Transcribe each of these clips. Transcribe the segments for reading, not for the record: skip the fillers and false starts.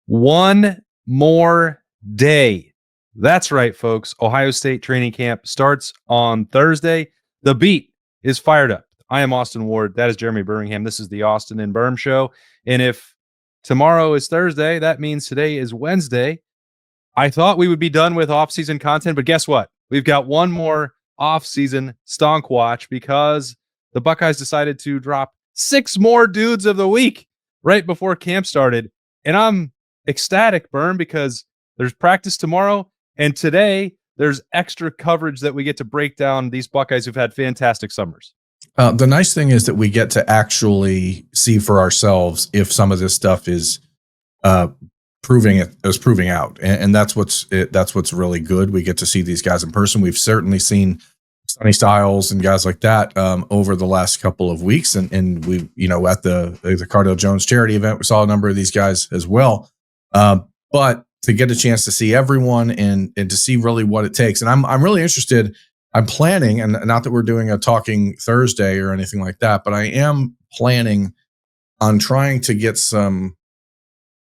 One more day. That's right, folks. Ohio State training camp starts on Thursday. The beat is fired up. I am Austin Ward. That is Jeremy Birmingham. This is the Austin and Birm Show. And if tomorrow is Thursday, that means today is Wednesday. I thought we would be done with off-season content, but guess what? We've got one more off-season stonk watch because the Buckeyes decided to drop 6 more dudes of the week right before camp started. And I'm ecstatic, Berm, because there's practice tomorrow, and today there's extra coverage that we get to break down these Buckeyes who've had fantastic summers. The nice thing is that we get to actually see for ourselves if some of this stuff is proving out, and that's what's really good. We get to see these guys in person. We've certainly seen Sonny Styles and guys like that over the last couple of weeks, and we at the Cardale Jones charity event we saw a number of these guys as well. But to get a chance to see everyone and to see really what it takes, and I'm really interested. I'm planning, and not that we're doing a Talking Thursday or anything like that, but I am planning on trying to get some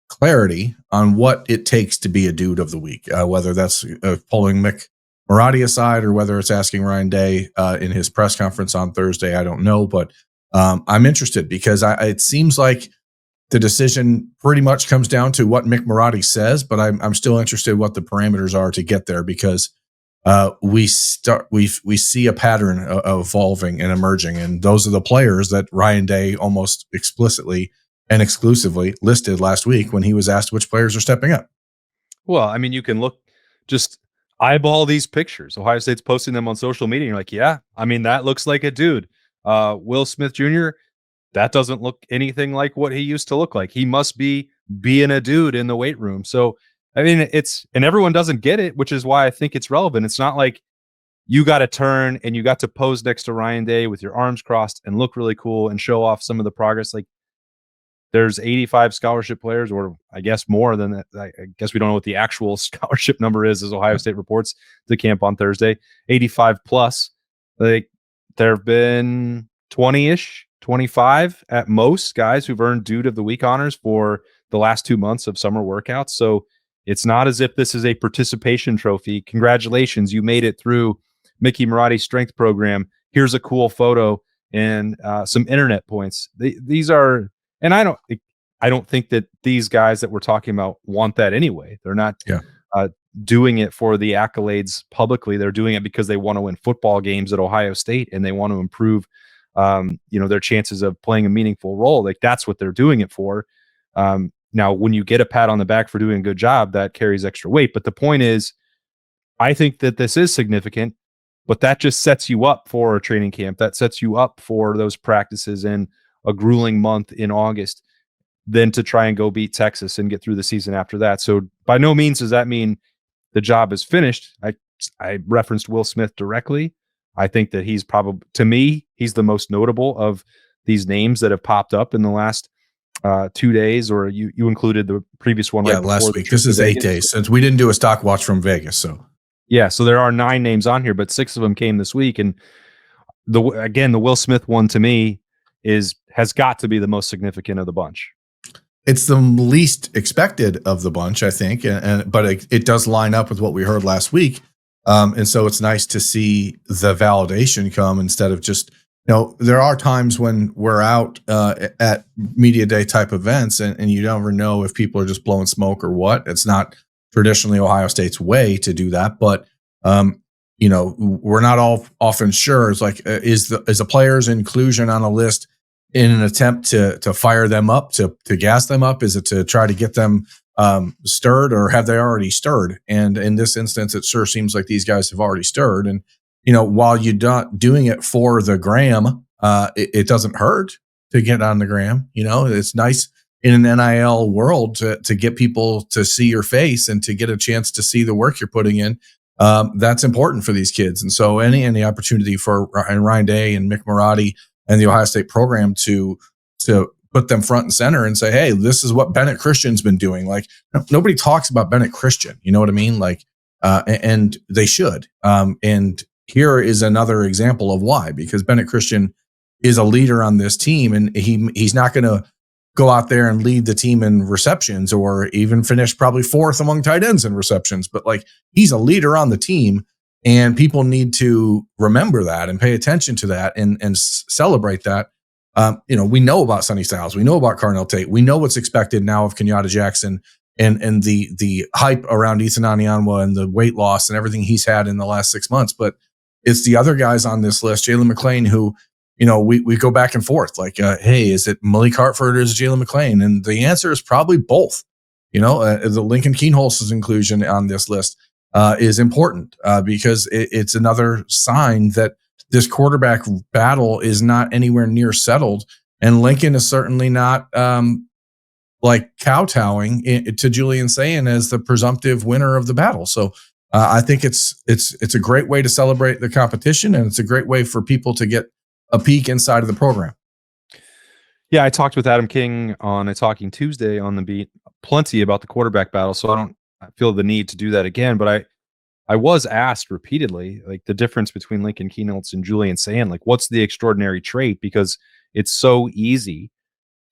clarity on what it takes to be a dude of the week, whether that's pulling Mick Marotti aside or whether it's asking Ryan Day in his press conference on Thursday. I don't know, but I'm interested because it seems like the decision pretty much comes down to what Mick Marotti says, but I'm still interested what the parameters are to get there because we see a pattern of evolving and emerging, and those are the players that Ryan Day almost explicitly and exclusively listed last week when he was asked which players are stepping up. Well, I mean, you can just eyeball these pictures. Ohio State's posting them on social media. And you're like, yeah, I mean, that looks like a dude. Will Smith Jr., that doesn't look anything like what he used to look like. He must be being a dude in the weight room. So, I mean, and everyone doesn't get it, which is why I think it's relevant. It's not like you got to turn and you got to pose next to Ryan Day with your arms crossed and look really cool and show off some of the progress. Like, there's 85 scholarship players, or I guess more than that. I guess we don't know what the actual scholarship number is as Ohio State reports the camp on Thursday. 85 plus. Like, there have been 20-ish, 25 at most guys who've earned Dude of the Week honors for the last 2 months of summer workouts. So it's not as if this is a participation trophy. Congratulations, you made it through Mickey Marotti's strength program. Here's a cool photo and some internet points. These are... And I don't think that these guys that we're talking about want that anyway. They're not doing it for the accolades publicly. They're doing it because they want to win football games at Ohio State and they want to improve, their chances of playing a meaningful role. Like, that's what they're doing it for. Now, when you get a pat on the back for doing a good job, that carries extra weight. But the point is, I think that this is significant, but that just sets you up for a training camp. That sets you up for those practices and a grueling month in August, then to try and go beat Texas and get through the season after that. So by no means does that mean the job is finished. I referenced Will Smith directly. I think that he's probably, to me, he's the most notable of these names that have popped up in the last 2 days, or you included the previous one. Yeah, right last week. This is 8 days since we didn't do a stock watch from Vegas. So yeah, so there are 9 names on here, but 6 of them came this week. And the Will Smith one to me has got to be the most significant of the bunch. It's the least expected of the bunch, I think, but it does line up with what we heard last week, and so it's nice to see the validation come instead of just, there are times when we're out at media day type events, and you never know if people are just blowing smoke or what. It's not traditionally Ohio State's way to do that, but we're not all often sure. It's like, is a player's inclusion on a list in an attempt to fire them up, to gas them up? Is it to try to get them stirred, or have they already stirred? And in this instance, it sure seems like these guys have already stirred. And, while you're not doing it for the gram, it doesn't hurt to get on the gram. It's nice in an NIL world to get people to see your face and to get a chance to see the work you're putting in. That's important for these kids. And so any opportunity for Ryan Day and Mick Marotti and the Ohio State program to put them front and center and say, hey, this is what Bennett Christian's been doing. Like, nobody talks about Bennett Christian. You know what I mean? Like, and they should. And here is another example of why, because Bennett Christian is a leader on this team, and he's not going to go out there and lead the team in receptions or even finish probably fourth among tight ends in receptions. But like, he's a leader on the team, and people need to remember that and pay attention to that and celebrate that. We know about Sonny Styles. We know about Carnell Tate. We know what's expected now of Kenyatta Jackson and the hype around Ethan Anianwa and the weight loss and everything he's had in the last 6 months. But it's the other guys on this list, Jalen McClain, who, we go back and forth like, hey, is it Malik Hartford or is it Jalen McClain? And the answer is probably both. The Lincoln Kienholz's inclusion on this list is important because it's another sign that this quarterback battle is not anywhere near settled. And Lincoln is certainly not kowtowing to Julian Sayin as the presumptive winner of the battle. So I think it's a great way to celebrate the competition, and it's a great way for people to get a peek inside of the program. Yeah, I talked with Adam King on a Talking Tuesday on the beat plenty about the quarterback battle, so I don't feel the need to do that again. But I was asked repeatedly, like, the difference between Lincoln Kienholz and Julian Sayin, like, what's the extraordinary trait? Because it's so easy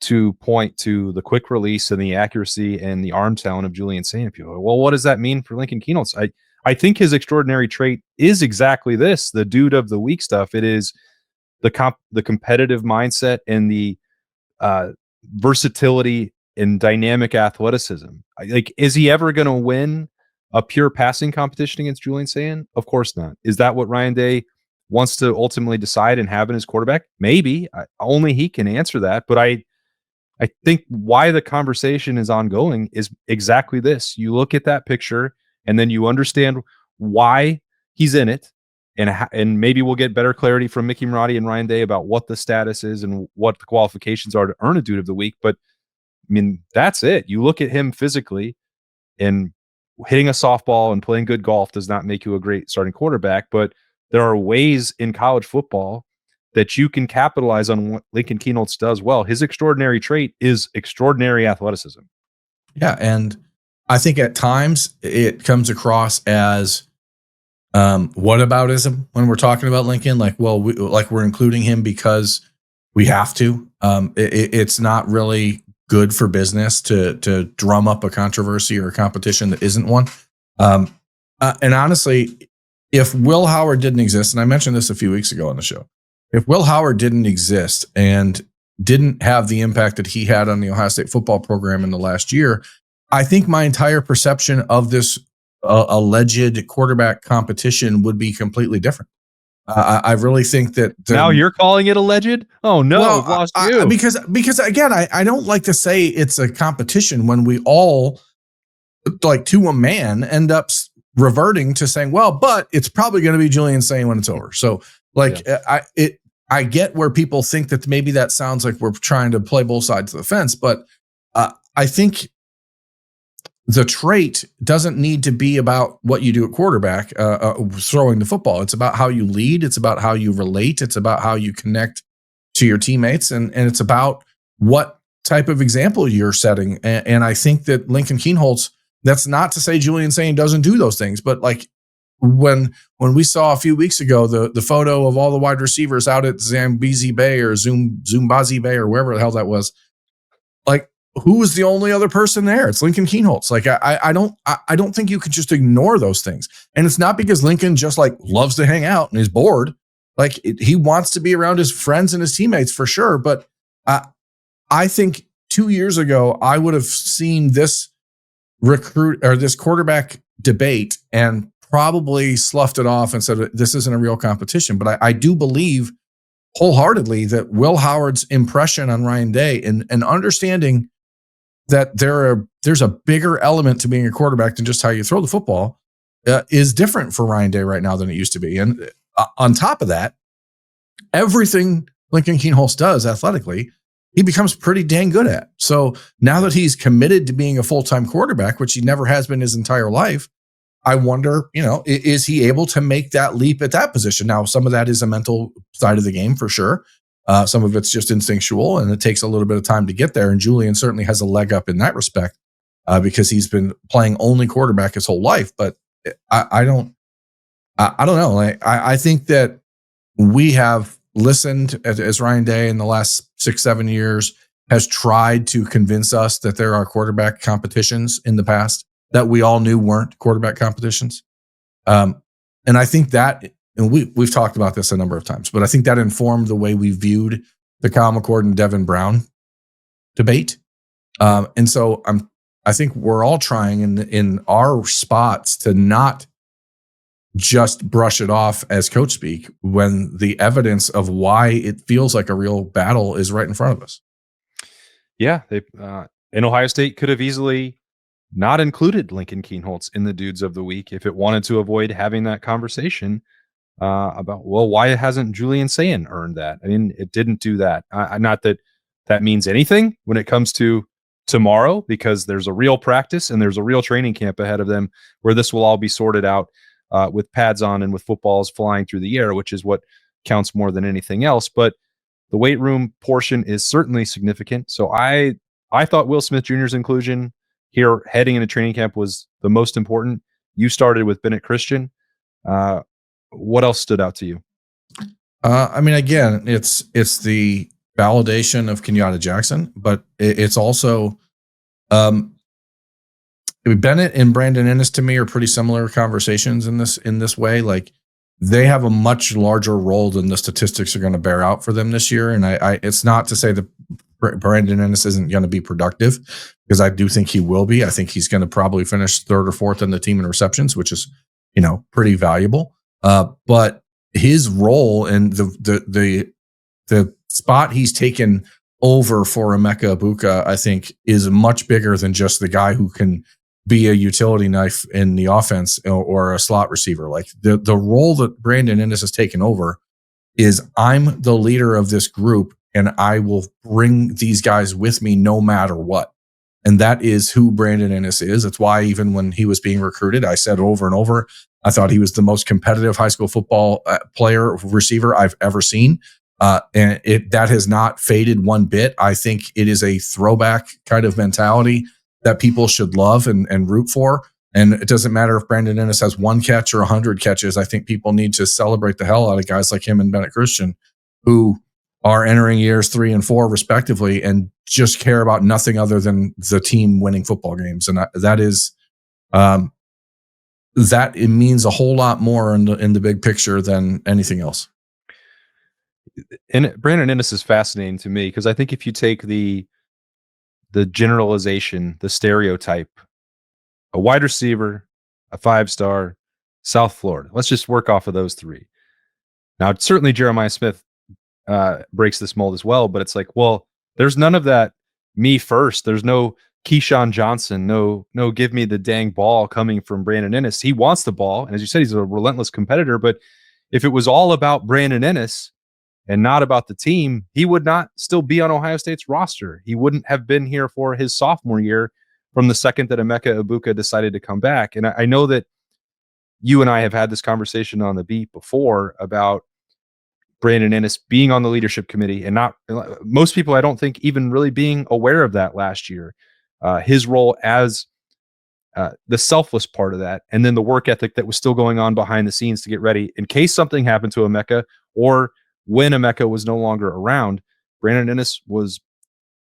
to point to the quick release and the accuracy and the arm talent of Julian Sayin. People, well, what does that mean for Lincoln Kienholz? I think his extraordinary trait is exactly this: the dude of the week stuff. It is the competitive mindset and the versatility and dynamic athleticism. Is he ever going to win a pure passing competition against Julian Sayin? Of course not. Is that what Ryan Day wants to ultimately decide and have in his quarterback? Maybe. Only he can answer that. But I think why the conversation is ongoing is exactly this. You look at that picture and then you understand why he's in it. And maybe we'll get better clarity from Mickey Marotti and Ryan Day about what the status is and what the qualifications are to earn a Dude of the Week. But I mean, that's it. You look at him physically, and hitting a softball and playing good golf does not make you a great starting quarterback. But there are ways in college football that you can capitalize on what Lincoln Kienholz does well. His extraordinary trait is extraordinary athleticism. Yeah, and I think at times it comes across as whataboutism when we're talking about Lincoln. Like, well, we're including him because we have to. It's not really good for business to drum up a controversy or a competition that isn't one. And honestly, if Will Howard didn't exist, and I mentioned this a few weeks ago on the show, if Will Howard didn't exist and didn't have the impact that he had on the Ohio State football program in the last year, I think my entire perception of this alleged quarterback competition would be completely different. I really think that now you're calling it alleged. Oh no, well, I've lost you. Because again, I don't like to say it's a competition when we all, like, to a man, end up reverting to saying, well, but it's probably going to be Julian Sayin when it's over. So I get where people think that maybe that sounds like we're trying to play both sides of the fence, but I think the trait doesn't need to be about what you do at quarterback, throwing the football. It's about how you lead. It's about how you relate. It's about how you connect to your teammates. And it's about what type of example you're setting. And I think that Lincoln Kienholz, that's not to say Julian Sayin doesn't do those things, but like when we saw a few weeks ago, the photo of all the wide receivers out at Zambezi Bay or Zumbazi Bay or wherever the hell that was, like, who was the only other person there? It's Lincoln Kienholz. Like, I don't think you could just ignore those things. And it's not because Lincoln just like loves to hang out and is bored. Like, he wants to be around his friends and his teammates for sure. But I think 2 years ago, I would have seen this this quarterback debate and probably sloughed it off and said, this isn't a real competition. But I do believe wholeheartedly that Will Howard's impression on Ryan Day and understanding that there's a bigger element to being a quarterback than just how you throw the football is different for Ryan Day right now than it used to be. And on top of that, everything Lincoln Kienholz does athletically, he becomes pretty dang good at. So now that he's committed to being a full-time quarterback, which he never has been his entire life, I wonder, is he able to make that leap at that position? Now, some of that is a mental side of the game for sure. Some of it's just instinctual, and it takes a little bit of time to get there. And Julian certainly has a leg up in that respect because he's been playing only quarterback his whole life. But I don't know. I think that we have listened as Ryan Day in the last 6-7 years has tried to convince us that there are quarterback competitions in the past that we all knew weren't quarterback competitions. And I think that, and we've talked about this a number of times, but I think that informed the way we viewed the Kyle McCord and Devin Brown debate. And so I think we're all trying in our spots to not just brush it off as coach speak when the evidence of why it feels like a real battle is right in front of us. Yeah, and Ohio State could have easily not included Lincoln Kienholz in the dudes of the week if it wanted to avoid having that conversation about, well, why hasn't Julian Sayin earned that? I mean, it didn't do that. Not that that means anything when it comes to tomorrow, because there's a real practice and there's a real training camp ahead of them where this will all be sorted out with pads on and with footballs flying through the air, which is what counts more than anything else. But the weight room portion is certainly significant. So I thought Will Smith Jr.'s inclusion here heading into training camp was the most important. You started with Bennett Christian. What else stood out to you? I mean, again, it's the validation of Kenyatta Jackson, but it's also Bennett and Brandon Ennis to me are pretty similar conversations in this way. Like, they have a much larger role than the statistics are going to bear out for them this year. And I it's not to say that Brandon Ennis isn't going to be productive, because I do think he will be. I think he's going to probably finish third or fourth in the team in receptions, which is, pretty valuable. But his role and the spot he's taken over for Emeka Ibuka, I think, is much bigger than just the guy who can be a utility knife in the offense or a slot receiver. Like, the role that Brandon Ennis has taken over is, I'm the leader of this group and I will bring these guys with me no matter what. And that is who Brandon Ennis is. It's why even when he was being recruited, I said over and over, I thought he was the most competitive high school football receiver I've ever seen. And that has not faded one bit. I think it is a throwback kind of mentality that people should love and root for. And it doesn't matter if Brandon Ennis has one catch or 100 catches. I think people need to celebrate the hell out of guys like him and Bennett Christian, who are entering years 3 and 4 respectively and just care about nothing other than the team winning football games. And that is, that it means a whole lot more in the big picture than anything else. And Brandon Ennis is fascinating to me, because I think if you take the generalization, the stereotype, a wide receiver, a 5-star, South Florida, let's just work off of those 3. Now, certainly Jeremiah Smith breaks this mold as well, but it's like, well, there's none of that me first. There's no Keyshawn Johnson, no give me the dang ball coming from Brandon Ennis. He wants the ball, and as you said, he's a relentless competitor. But if it was all about Brandon Ennis and not about the team, he would not still be on Ohio State's roster. He wouldn't have been here for his sophomore year from the second that Emeka Ibuka decided to come back. And I know that you and I have had this conversation on the beat before about Brandon Ennis being on the leadership committee, and not most people, I don't think, even really being aware of that last year. His role as the selfless part of that, and then the work ethic that was still going on behind the scenes to get ready in case something happened to Emeka, or when Emeka was no longer around. Brandon Ennis was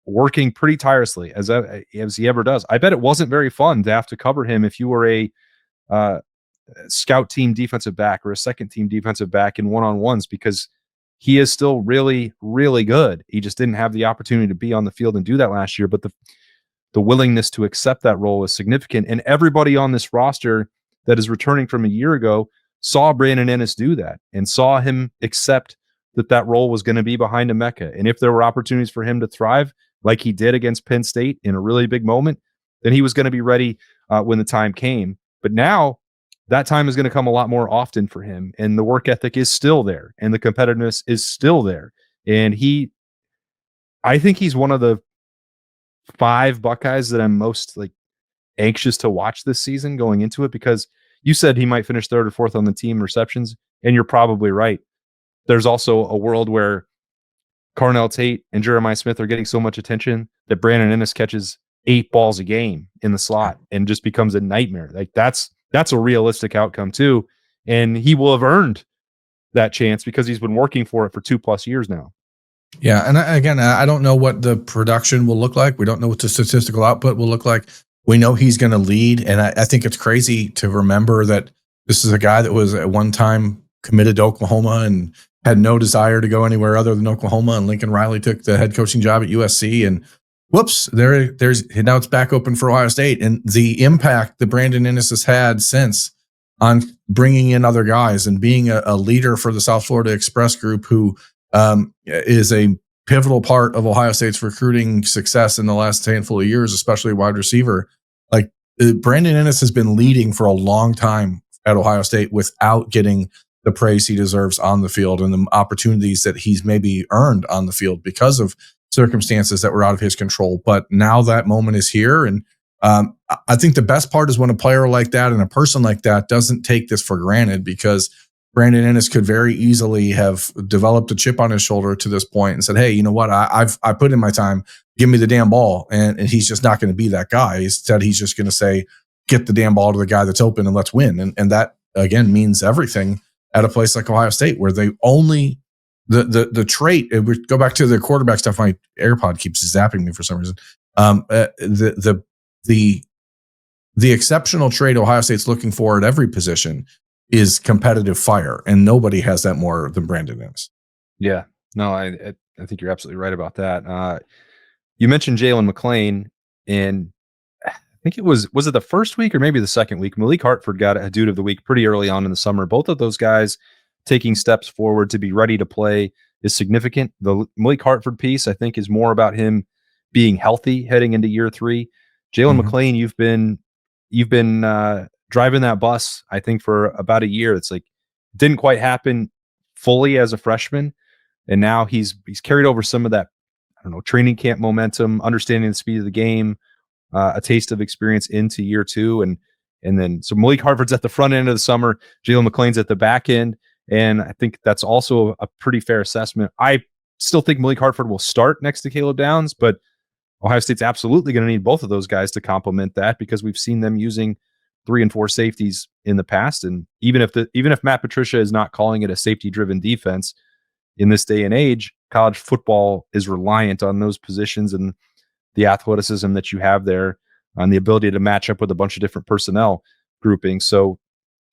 working pretty tirelessly, as he ever does. I bet it wasn't very fun to have to cover him if you were a scout team defensive back or a second team defensive back in one-on-ones, because he is still really, really good. He just didn't have the opportunity to be on the field and do that last year. But the willingness to accept that role is significant. And everybody on this roster that is returning from a year ago saw Brandon Ennis do that and saw him accept that role was going to be behind Emeka. And if there were opportunities for him to thrive, like he did against Penn State in a really big moment, then he was going to be ready when the time came. But now that time is going to come a lot more often for him. And the work ethic is still there, and the competitiveness is still there. And I think he's one of the 5 Buckeyes that I'm most anxious to watch this season going into it, because you said he might finish 3rd or 4th on the team receptions, and you're probably right. There's also a world where Carnell Tate and Jeremiah Smith are getting so much attention that Brandon Ennis catches 8 balls a game in the slot and just becomes a nightmare. That's a realistic outcome too. And he will have earned that chance because he's been working for it for 2+ years now. Yeah, and again, I don't know what the production will look like. We don't know what the statistical output will look like. We know he's going to lead, and I think it's crazy to remember that this is a guy that was at one time committed to Oklahoma and had no desire to go anywhere other than Oklahoma. And Lincoln Riley took the head coaching job at USC, and whoops, there's now it's back open for Ohio State, and the impact that Brandon Inniss has had since on bringing in other guys and being a leader for the South Florida Express group, who is a pivotal part of Ohio State's recruiting success in the last handful of years, especially wide receiver. Like Brandon Inniss has been leading for a long time at Ohio State without getting the praise he deserves on the field and the opportunities that he's maybe earned on the field because of circumstances that were out of his control. But now that moment is here. And I think the best part is when a player like that and a person like that doesn't take this for granted, because Brandon Inniss could very easily have developed a chip on his shoulder to this point and said, "Hey, you know what? I put in my time. Give me the damn ball." And he's just not going to be that guy. Instead, he's just going to say, "Get the damn ball to the guy that's open and let's win." And that again means everything at a place like Ohio State, where they only the trait. We go back to the quarterback stuff. My AirPod keeps zapping me for some reason. The exceptional trait Ohio State's looking for at every position is competitive fire, and nobody has that more than Brandon Inniss. Yeah, no, I think you're absolutely right about that. You mentioned Jalen McClain, and I think was it the first week or maybe the second week? Malik Hartford got a dude of the week pretty early on in the summer. Both of those guys taking steps forward to be ready to play is significant. The Malik Hartford piece, I think, is more about him being healthy heading into year 3. Jalen Mm-hmm. McClain, you've been driving that bus, I think, for about a year. It's like didn't quite happen fully as a freshman, and now he's carried over some of that, I don't know, training camp momentum, understanding the speed of the game, a taste of experience into year 2, and then so Malik Hartford's at the front end of the summer, Jalen McClain's at the back end, and I think that's also a pretty fair assessment. I still think Malik Hartford will start next to Caleb Downs, but Ohio State's absolutely going to need both of those guys to complement that, because we've seen them using 3 and 4 safeties in the past. And even if Matt Patricia is not calling it a safety driven defense in this day and age, college football is reliant on those positions and the athleticism that you have there, on the ability to match up with a bunch of different personnel groupings. So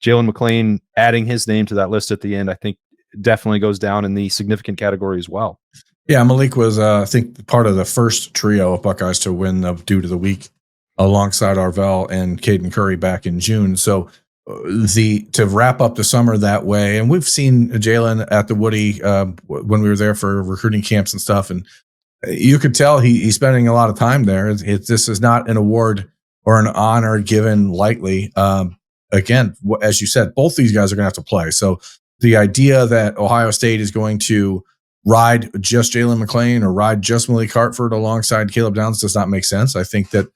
Jalen McClain adding his name to that list at the end, I think definitely goes down in the significant category as well. Yeah, Malik was, I think, part of the first trio of Buckeyes to win the Dude of the Week alongside Arvell and Caden Curry back in June. So to wrap up the summer that way, and we've seen Jalen at the Woody when we were there for recruiting camps and stuff, and you could tell he's spending a lot of time there. This is not an award or an honor given lightly. Again, as you said, both these guys are going to have to play. So the idea that Ohio State is going to ride just Jalen McClain or ride just Malik Hartford alongside Caleb Downs does not make sense. I think that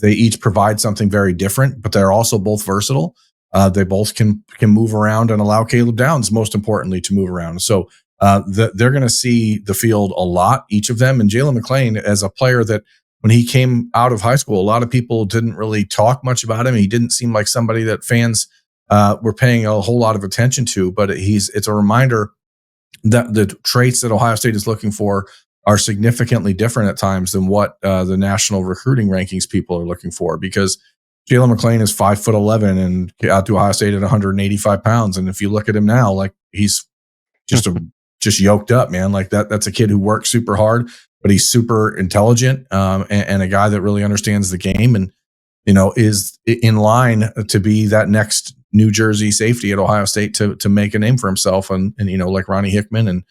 they each provide something very different, but they're also both versatile. They both can move around and allow Caleb Downs, most importantly, to move around. So they're going to see the field a lot, each of them. And Jalen McClain, as a player that when he came out of high school, a lot of people didn't really talk much about him. He didn't seem like somebody that fans were paying a whole lot of attention to, but it's a reminder that the traits that Ohio State is looking for are significantly different at times than what the national recruiting rankings people are looking for, because Jalen McClain is 5'11" and out to Ohio State at 185 pounds. And if you look at him now, like he's just yoked up, man. Like that's a kid who works super hard, but he's super intelligent and a guy that really understands the game and, is in line to be that next New Jersey safety at Ohio State to make a name for himself. And like Ronnie Hickman and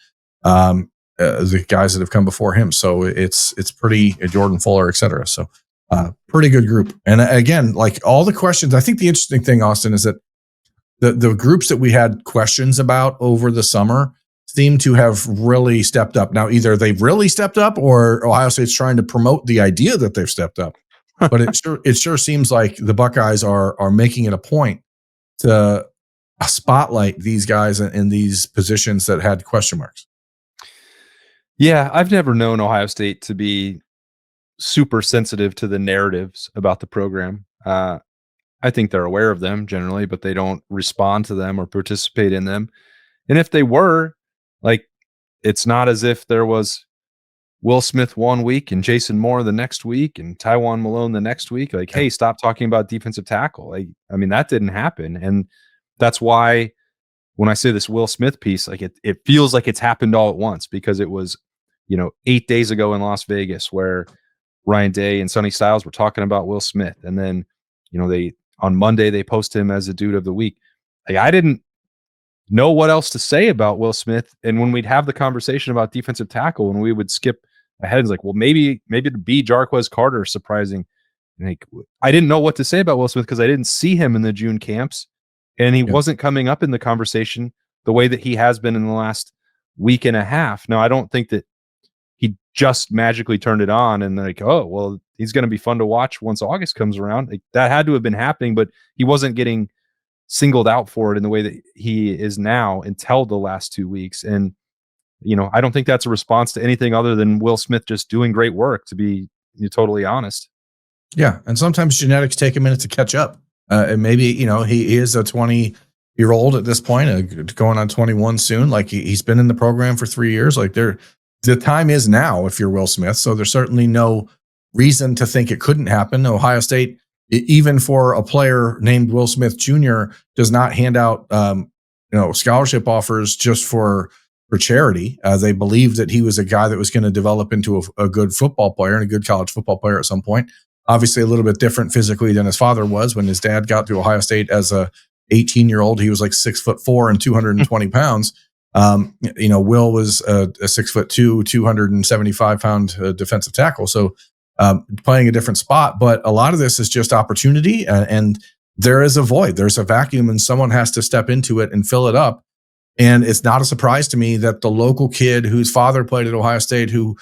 the guys that have come before him. So it's pretty Jordan Fuller, et cetera. So pretty good group. And again, like all the questions, I think the interesting thing, Austin, is that the groups that we had questions about over the summer seem to have really stepped up. Now, either they've really stepped up or Ohio State's trying to promote the idea that they've stepped up. But it sure seems like the Buckeyes are making it a point to spotlight these guys in these positions that had question marks. Yeah, I've never known Ohio State to be super sensitive to the narratives about the program. I think they're aware of them generally, but they don't respond to them or participate in them. And if they were, like, it's not as if there was Will Smith one week and Jason Moore the next week and Tywan Malone the next week. Like, Yeah. hey, stop talking about defensive tackle. Like, I mean, that didn't happen. And that's why when I say this Will Smith piece, like it feels like it's happened all at once because it was, 8 days ago in Las Vegas where Ryan Day and Sonny Styles were talking about Will Smith. And then, they on Monday they post him as the dude of the week. Like, I didn't know what else to say about Will Smith. And when we'd have the conversation about defensive tackle, and we would skip ahead, it's like, well, maybe to be Jarquez Carter surprising. And like, I didn't know what to say about Will Smith because I didn't see him in the June camps, and he Yeah. wasn't coming up in the conversation the way that he has been in the last week and a half. Now, I don't think that he just magically turned it on and like, oh, well, he's going to be fun to watch once August comes around. Like, that had to have been happening, but he wasn't getting singled out for it in the way that he is now until the last 2 weeks. And, I don't think that's a response to anything other than Will Smith just doing great work, to be totally honest. Yeah, and sometimes genetics take a minute to catch up. And maybe he is a 20-year-old at this point, going on 21 soon. Like he's been in the program for 3 years. Like the time is now if you're Will Smith. So there's certainly no reason to think it couldn't happen. Ohio State, even for a player named Will Smith Jr., does not hand out scholarship offers just for charity. They believed that he was a guy that was going to develop into a good football player and a good college football player at some point. Obviously, a little bit different physically than his father was. When his dad got to Ohio State as a 18-year-old, he was like 6'4" and 220 pounds. Will was a 6'2", 275-pound defensive tackle. So playing a different spot, but a lot of this is just opportunity, and there is a void. There's a vacuum, and someone has to step into it and fill it up. And it's not a surprise to me that the local kid whose father played at Ohio State, who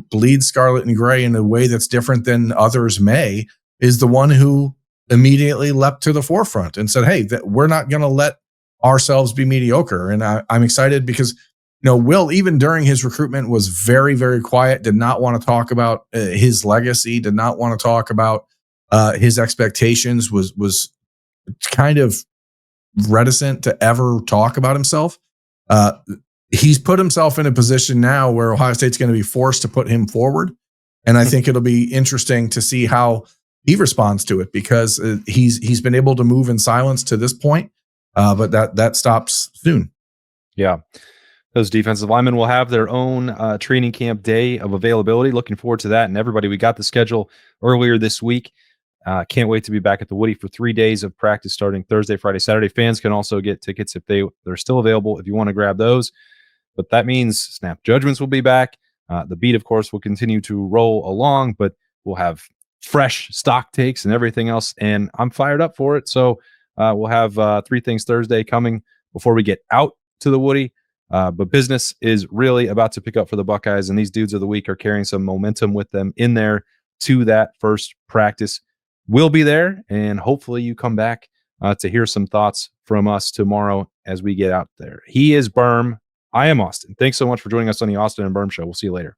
bleeds scarlet and gray in a way that's different than others may, is the one who immediately leapt to the forefront and said, hey, we're not going to let ourselves be mediocre. And I'm excited because, Will, even during his recruitment, was very, very quiet, did not want to talk about his legacy, did not want to talk about his expectations, was kind of reticent to ever talk about himself. He's put himself in a position now where Ohio State's going to be forced to put him forward. And I think it'll be interesting to see how he responds to it, because he's been able to move in silence to this point, but that stops soon. Yeah. Those defensive linemen will have their own training camp day of availability. Looking forward to that. And everybody, we got the schedule earlier this week. Can't wait to be back at the Woody for 3 days of practice starting Thursday, Friday, Saturday. Fans can also get tickets if they're still available if you want to grab those. But that means Snap Judgments will be back. The beat, of course, will continue to roll along, but we'll have fresh stock takes and everything else. And I'm fired up for it. So we'll have 3 things Thursday coming before we get out to the Woody. But business is really about to pick up for the Buckeyes, and these dudes of the week are carrying some momentum with them in there to that first practice. We'll be there, and hopefully you come back to hear some thoughts from us tomorrow as we get out there. He is Birm. I am Austin. Thanks so much for joining us on the Austin and Birm Show. We'll see you later.